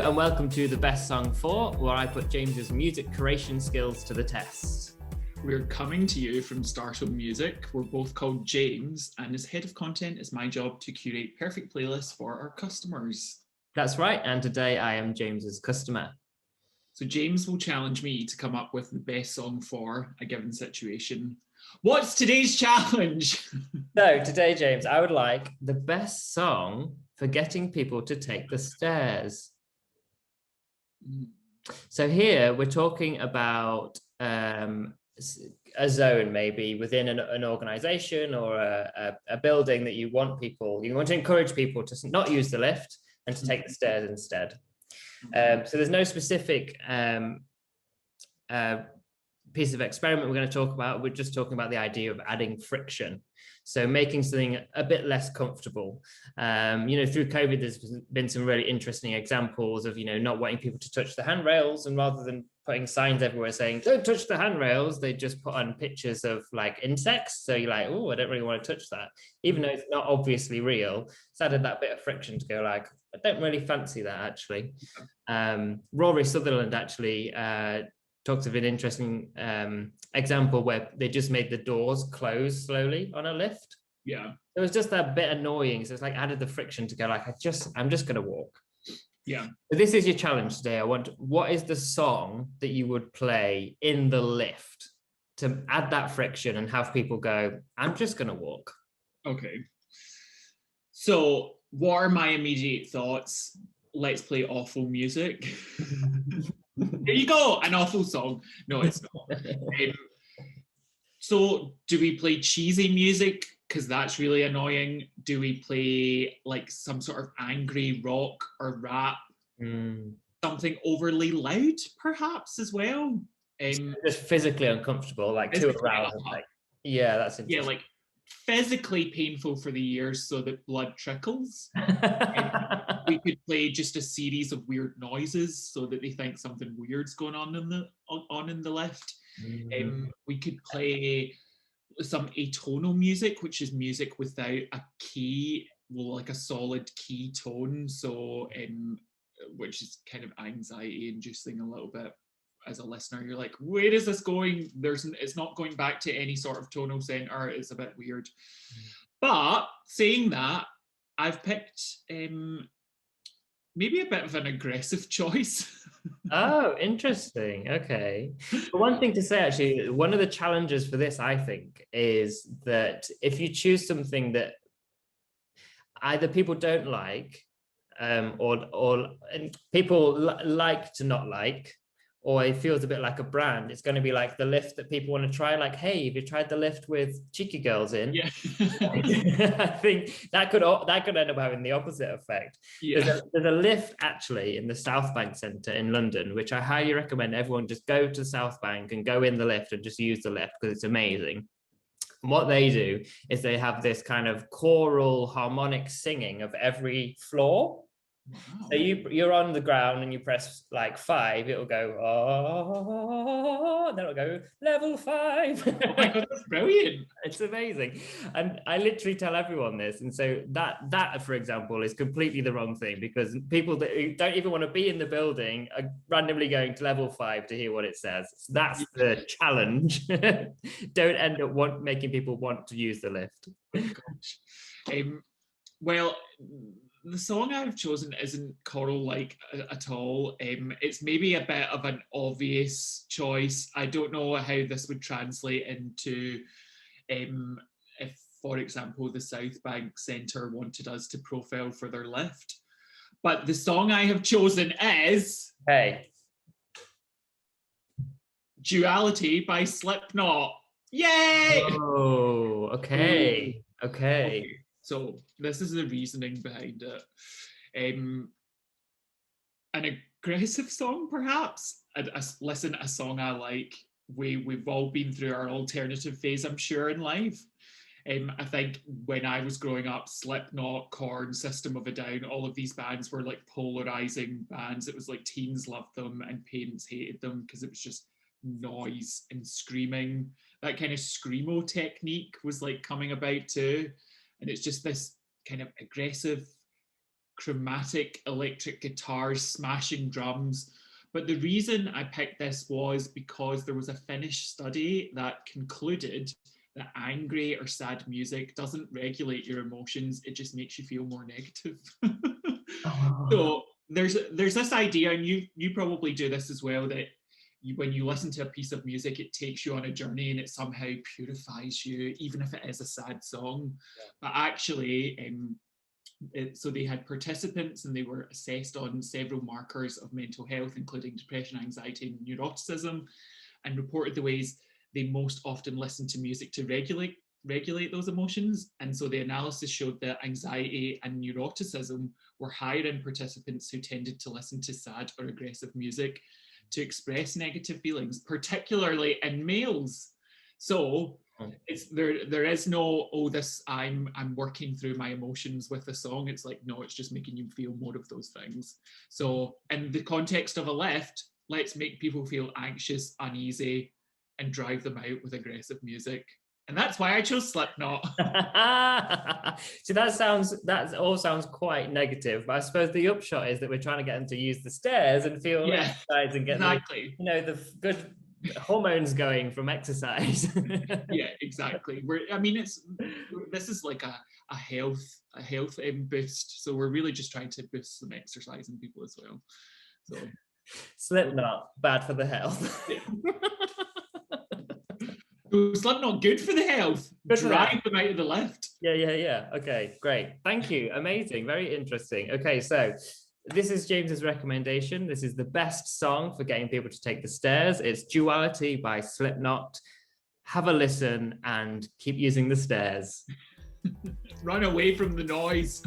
and welcome to the Best Song 4, where I put James's music curation skills to the test. We're coming to you from Startle Music. We're both called James, and as head of content, it's my job to curate perfect playlists for our customers. That's right, and today I am James's customer. So James will challenge me to come up with the best song for a given situation. What's today's challenge? So today, James, I would like the best song for getting people to take the stairs. So here we're talking about a zone maybe within an organization or a building that you want to encourage people to not use the lift and to take the stairs instead. So there's no specific piece of experiment we're going to talk about. We're just talking about the idea of adding friction. So making something a bit less comfortable. Through COVID, there's been some really interesting examples of, not wanting people to touch the handrails, and rather than putting signs everywhere saying, don't touch the handrails, they just put on pictures of like insects. So you're like, oh, I don't really want to touch that. Even though it's not obviously real, it's added that bit of friction to go like, I don't really fancy that actually. Rory Sutherland actually talks of an interesting example where they just made the doors close slowly on a lift. Yeah. It was just that bit annoying. So it's like added the friction to go like, I'm just going to walk. Yeah. So this is your challenge today. What is the song that you would play in the lift to add that friction and have people go, I'm just going to walk? Okay. So what are my immediate thoughts? Let's play awful music. There you go, an awful song. No, it's not. So do we play cheesy music? Because that's really annoying. Do we play like some sort of angry rock or rap? Something overly loud, perhaps, as well? Just physically uncomfortable, like too aroused. Like, yeah, that's interesting. Yeah, like physically painful for the ears so that blood trickles. We could play just a series of weird noises so that they think something weird's going on in the lift. We could play some atonal music, which is music without a key, like a solid key tone. So, which is kind of anxiety inducing a little bit. As a listener, you're like, where is this going? It's not going back to any sort of tonal center. It's a bit weird. But saying that, I've picked maybe a bit of an aggressive choice. Oh, interesting. Okay. But one thing to say, actually, one of the challenges for this, I think, is that if you choose something that either people don't like, or people like to not like, or it feels a bit like a brand, it's going to be like the lift that people want to try. Like, hey, have you tried the lift with cheeky girls in? Yeah. I think that could end up having the opposite effect. Yeah. There's a lift actually in the South Bank Centre in London, which I highly recommend everyone just go to the South Bank and go in the lift and just use the lift because it's amazing. And what they do is they have this kind of choral harmonic singing of every floor. Wow. So you're on the ground and you press like 5, it'll go, oh, then it'll go level 5. Oh my God, that's brilliant. It's amazing. And I literally tell everyone this. And so that, for example, is completely the wrong thing, because people that don't even want to be in the building are randomly going to level 5 to hear what it says. So that's the challenge. Don't end up making people want to use the lift. Oh gosh. Well, the song I've chosen isn't choral-like at all. It's maybe a bit of an obvious choice. I don't know how this would translate into if, for example, the South Bank Centre wanted us to profile for their lift. But the song I have chosen is... Hey. Duality by Slipknot. Yay! Oh, okay. Okay. So this is the reasoning behind it. An aggressive song, perhaps. A song I like. We've all been through our alternative phase, I'm sure, in life. I think when I was growing up, Slipknot, Korn, System of a Down, all of these bands were like polarizing bands. It was like teens loved them and parents hated them because it was just noise and screaming. That kind of screamo technique was like coming about too. And it's just this kind of aggressive, chromatic electric guitars, smashing drums. But the reason I picked this was because there was a Finnish study that concluded that angry or sad music doesn't regulate your emotions, it just makes you feel more negative. So there's this idea, and you probably do this as well, that when you listen to a piece of music, it takes you on a journey and it somehow purifies you, even if it is a sad song. But actually, so they had participants and they were assessed on several markers of mental health, including depression, anxiety, and neuroticism, and reported the ways they most often listened to music to regulate those emotions. And so the analysis showed that anxiety and neuroticism were higher in participants who tended to listen to sad or aggressive music to express negative feelings, particularly in males. So there is no, oh, this I'm working through my emotions with the song. It's like, no, it's just making you feel more of those things. So in the context of a lift, let's make people feel anxious, uneasy, and drive them out with aggressive music. And that's why I chose Slipknot. See, that all sounds quite negative, but I suppose the upshot is that we're trying to get them to use the stairs and feel exercise and get exactly. the good hormones going from exercise. Yeah, exactly. This is like a health boost. So we're really just trying to boost some exercise in people as well. So Slipknot, bad for the health. Yeah. Slipknot, good for the health. Drive them out of the lift. Yeah. Okay, great. Thank you. Amazing. Very interesting. Okay, so this is James's recommendation. This is the best song for getting people to take the stairs. It's Duality by Slipknot. Have a listen and keep using the stairs. Run away from the noise.